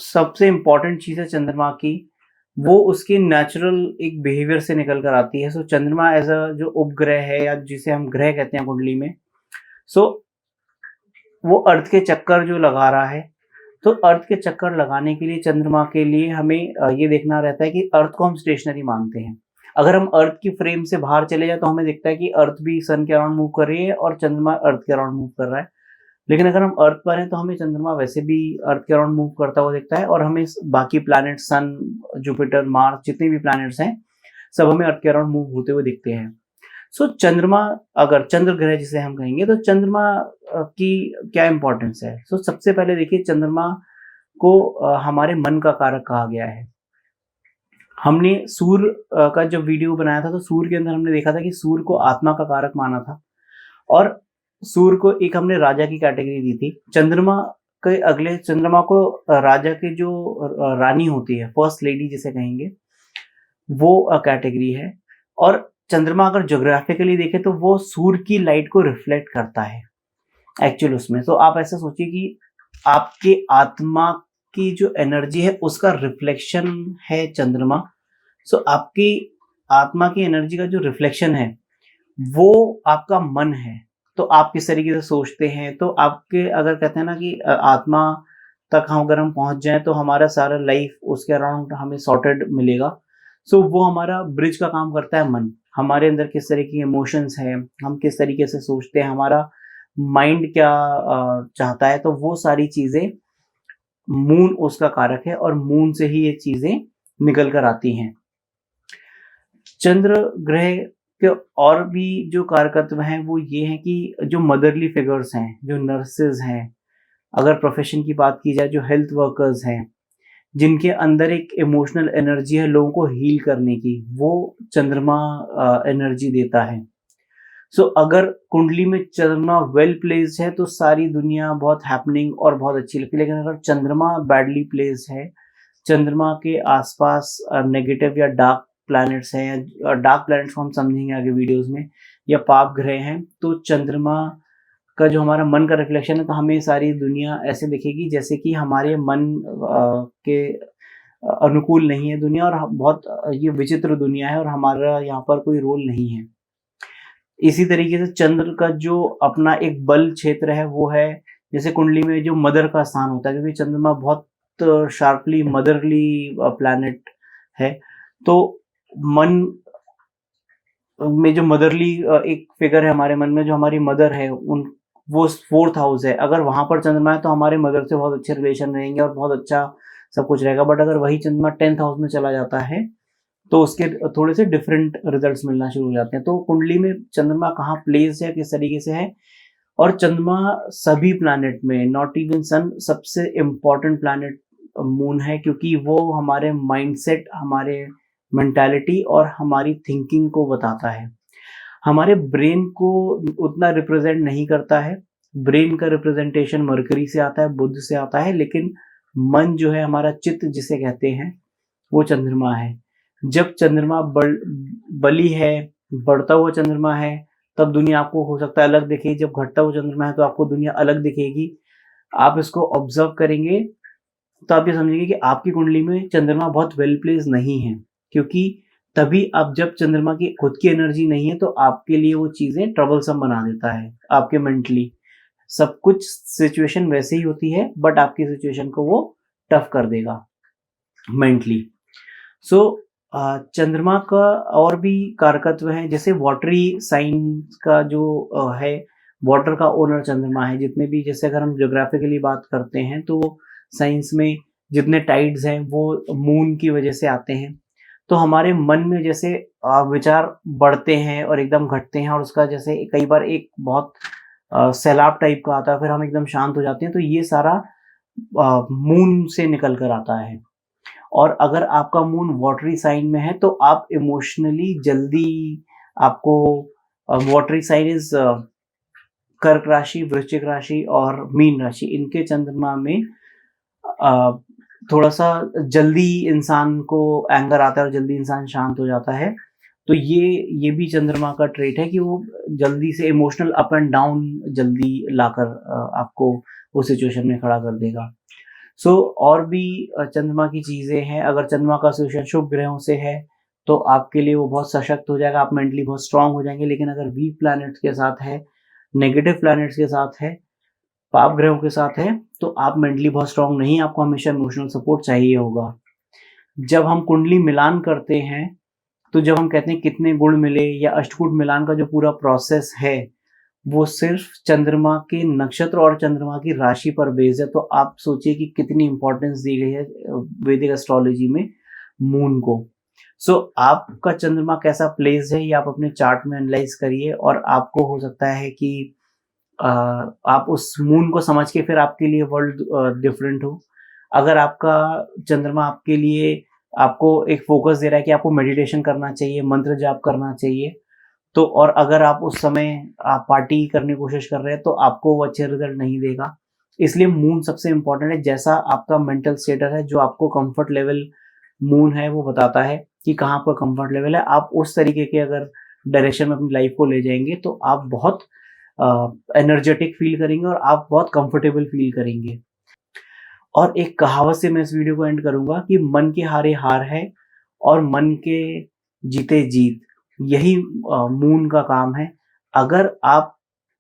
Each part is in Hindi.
सबसे इम्पोर्टेंट चीज़ है चंद्रमा की, वो उसके नेचुरल एक बिहेवियर से निकल कर आती है। सो चंद्रमा एज अ जो उपग्रह है या जिसे हम ग्रह कहते हैं कुंडली में, सो वो अर्थ के चक्कर जो लगा रहा है, तो अर्थ के चक्कर लगाने के लिए चंद्रमा के लिए हमें ये देखना रहता है कि अर्थ को हम स्टेशनरी मानते हैं। अगर हम अर्थ की फ्रेम से बाहर चले जाए तो हमें दिखता है कि अर्थ भी सन के अराउंड मूव कर रही है और चंद्रमा अर्थ के अराउंड मूव कर रहा है। लेकिन अगर हम अर्थ पर हैं तो हमें चंद्रमा वैसे भी अर्थ के अराउंड मूव करता हुआ दिखता है और हमें बाकी प्लैनेट सन, जुपिटर, मार्स जितने भी प्लैनेट्स हैं सब हमें अर्थ के अराउंड मूव होते हुए दिखते हैं। सो चंद्रमा, अगर चंद्र ग्रह जिसे हम कहेंगे, तो चंद्रमा की क्या इंपॉर्टेंस है? सो सबसे पहले देखिए, चंद्रमा को हमारे मन का कारक कहा गया है। हमने सूर्य का जब वीडियो बनाया था तो सूर्य के अंदर हमने देखा था कि सूर्य को आत्मा का कारक माना था और सूर्य को एक हमने राजा की कैटेगरी दी थी। चंद्रमा के अगले, चंद्रमा को राजा के जो रानी होती है, फर्स्ट लेडी जिसे कहेंगे, वो कैटेगरी है। और चंद्रमा अगर ज्योग्राफिकली देखें तो वो सूर्य की लाइट को रिफ्लेक्ट करता है एक्चुअल उसमें। तो आप ऐसा सोचिए कि आपके आत्मा की जो एनर्जी है उसका रिफ्लेक्शन है चंद्रमा। सो आपकी आत्मा की एनर्जी का जो रिफ्लेक्शन है वो आपका मन है। तो आप किस तरीके से सोचते हैं, तो आपके, अगर कहते हैं ना कि आत्मा तक हम अगर हम पहुंच जाएं तो हमारा सारा लाइफ उसके अराउंड हमें सॉर्टेड मिलेगा। सो वो हमारा ब्रिज का काम करता है मन। हमारे अंदर किस तरह की इमोशंस है, हम किस तरीके से सोचते हैं, हमारा माइंड क्या चाहता है, तो वो सारी चीजें मून उसका कारक है और मून से ही ये चीजें निकल कर आती हैं। चंद्र ग्रह के और भी जो कारकत्व हैं वो ये हैं कि जो मदरली फिगर्स हैं, जो नर्सेज हैं, अगर प्रोफेशन की बात की जाए, जो हेल्थ वर्कर्स हैं, जिनके अंदर एक इमोशनल एनर्जी है लोगों को हील करने की, वो चंद्रमा एनर्जी देता है। सो अगर कुंडली में चंद्रमा वेल प्लेस्ड है तो सारी दुनिया बहुत हैपनिंग और बहुत अच्छी लगती है। लेकिन अगर चंद्रमा बैडली प्लेस्ड है, चंद्रमा के आसपास नेगेटिव या डार्क प्लैनेट्स हैं, या डार्क प्लैनेट्स को हम समझेंगे आगे वीडियोस में, या पाप ग्रह हैं, तो चंद्रमा का जो हमारा मन का रिफ्लेक्शन है, तो हमें सारी दुनिया ऐसे दिखेगी जैसे कि हमारे मन के अनुकूल नहीं है दुनिया, और बहुत ये विचित्र दुनिया है और हमारा यहाँ पर कोई रोल नहीं है। इसी तरीके से चंद्र का जो अपना एक बल क्षेत्र है वो है, जैसे कुंडली में जो मदर का स्थान होता है, क्योंकि चंद्रमा बहुत शार्पली मदरली प्लैनेट है। तो मन में जो मदरली एक फिगर है हमारे मन में, जो हमारी मदर है, उन वो फोर्थ हाउस है। अगर वहां पर चंद्रमा है तो हमारे मदर से बहुत अच्छे रिलेशन रहेंगे और बहुत अच्छा सब कुछ रहेगा। बट अगर वही चंद्रमा 10th हाउस में चला जाता है तो उसके थोड़े से डिफरेंट रिजल्ट्स मिलना शुरू हो जाते हैं। तो कुंडली में चंद्रमा कहाँ प्लेस है, किस तरीके से है, और चंद्रमा सभी प्लैनेट में, नॉट इवन सन, सबसे इम्पोर्टेंट प्लैनेट मून है, क्योंकि वो हमारे माइंडसेट, हमारे मेंटालिटी और हमारी थिंकिंग को बताता है। हमारे ब्रेन को उतना रिप्रेजेंट नहीं करता है। ब्रेन का रिप्रेजेंटेशन मरकरी से आता है, बुध से आता है, लेकिन मन जो है, हमारा चित्त जिसे कहते हैं, वो चंद्रमा है। जब चंद्रमा बली है, बढ़ता हुआ चंद्रमा है, तब दुनिया आपको हो सकता है अलग दिखे। जब घटता हुआ चंद्रमा है तो आपको दुनिया अलग दिखेगी। आप इसको ऑब्जर्व करेंगे तो आप ये समझेंगे कि आपकी कुंडली में चंद्रमा बहुत वेल प्लेस नहीं है, क्योंकि तभी आप, जब चंद्रमा की खुद की एनर्जी नहीं है तो आपके लिए वो चीजें ट्रबलसम बना देता है। आपके मेंटली सब कुछ सिचुएशन वैसे ही होती है, बट आपकी सिचुएशन को वो टफ कर देगा मेंटली। सो चंद्रमा का और भी कारकत्व है, जैसे वाटरी साइन का जो है, वाटर का ओनर चंद्रमा है। जितने भी, जैसे अगर हम ज्योग्राफिकली बात करते हैं तो साइंस में जितने टाइड्स हैं वो मून की वजह से आते हैं। तो हमारे मन में जैसे विचार बढ़ते हैं और एकदम घटते हैं, और उसका जैसे कई बार एक बहुत सैलाब टाइप का आता है, फिर हम एकदम शांत हो जाते हैं, तो ये सारा मून से निकल कर आता है। और अगर आपका मून वाटरी साइन में है तो आप इमोशनली जल्दी, आपको वाटरी साइन इज कर्क राशि, वृश्चिक राशि और मीन राशि, इनके चंद्रमा में थोड़ा सा जल्दी इंसान को एंगर आता है और जल्दी इंसान शांत हो जाता है। तो ये भी चंद्रमा का ट्रेट है कि वो जल्दी से इमोशनल अप एंड डाउन जल्दी लाकर आपको उस सिचुएशन में खड़ा कर देगा। सो और भी चंद्रमा की चीज़ें हैं। अगर चंद्रमा का एसोसिएशन शुभ ग्रहों से है तो आपके लिए वो बहुत सशक्त हो जाएगा, आप मेंटली बहुत स्ट्रांग हो जाएंगे। लेकिन अगर वीक प्लैनेट्स के साथ है, नेगेटिव प्लैनेट्स के साथ है, पाप ग्रहों के साथ है, तो आप मेंटली बहुत स्ट्रांग नहीं, आपको हमेशा इमोशनल सपोर्ट चाहिए होगा। जब हम कुंडली मिलान करते हैं, तो जब हम कहते हैं कितने गुण मिले या अष्टकूट मिलान का जो पूरा प्रोसेस है, वो सिर्फ चंद्रमा के नक्षत्र और चंद्रमा की राशि पर बेस्ड है। तो आप सोचिए कि कितनी इंपॉर्टेंस दी गई है वैदिक एस्ट्रोलॉजी में मून को। सो आपका चंद्रमा कैसा प्लेस है ये आप अपने चार्ट में एनालाइज करिए, और आपको हो सकता है कि आप उस मून को समझ के फिर आपके लिए वर्ल्ड डिफरेंट हो। अगर आपका चंद्रमा आपके लिए आपको एक फोकस दे रहा है कि आपको मेडिटेशन करना चाहिए, मंत्र जाप करना चाहिए, तो और अगर आप उस समय आप पार्टी करने की कोशिश कर रहे हैं तो आपको वो अच्छे रिजल्ट नहीं देगा। इसलिए मून सबसे इम्पोर्टेंट है। जैसा आपका मेंटल स्टेटस है, जो आपको कंफर्ट लेवल मून है वो बताता है कि कहाँ आपका कंफर्ट लेवल है। आप उस तरीके के अगर डायरेक्शन में अपनी लाइफ को ले जाएंगे तो आप बहुत एनर्जेटिक फील करेंगे और आप बहुत कंफर्टेबल फील करेंगे। और एक कहावत से मैं इस वीडियो को एंड करूंगा कि मन के हारे हार है और मन के जीते जीत। यही मून का काम है। अगर आप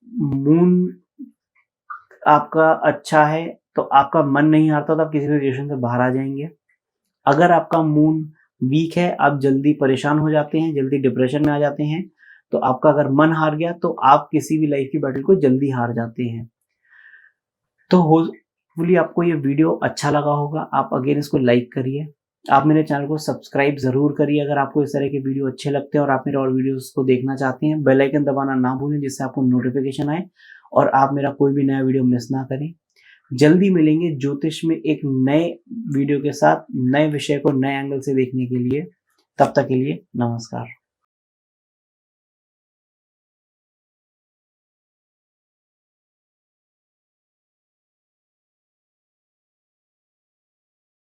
मून आपका अच्छा है तो आपका मन नहीं हारता, तो आप किसी भी रिलेशन से बाहर आ जाएंगे। अगर आपका मून वीक है, आप जल्दी परेशान हो जाते हैं, जल्दी डिप्रेशन में आ जाते हैं। तो आपका अगर मन हार गया तो आप किसी भी लाइफ की बैटल को जल्दी हार जाते हैं। तो होपफुली आपको ये वीडियो अच्छा लगा होगा। आप अगेन इसको लाइक करिए, आप मेरे चैनल को सब्सक्राइब ज़रूर करिए अगर आपको इस तरह के वीडियो अच्छे लगते हैं और आप मेरे और वीडियोस को देखना चाहते हैं। बेल आइकन दबाना ना भूलें जिससे आपको नोटिफिकेशन आए और आप मेरा कोई भी नया वीडियो मिस ना करें। जल्दी मिलेंगे ज्योतिष में एक नए वीडियो के साथ, नए विषय को नए एंगल से देखने के लिए। तब तक के लिए नमस्कार।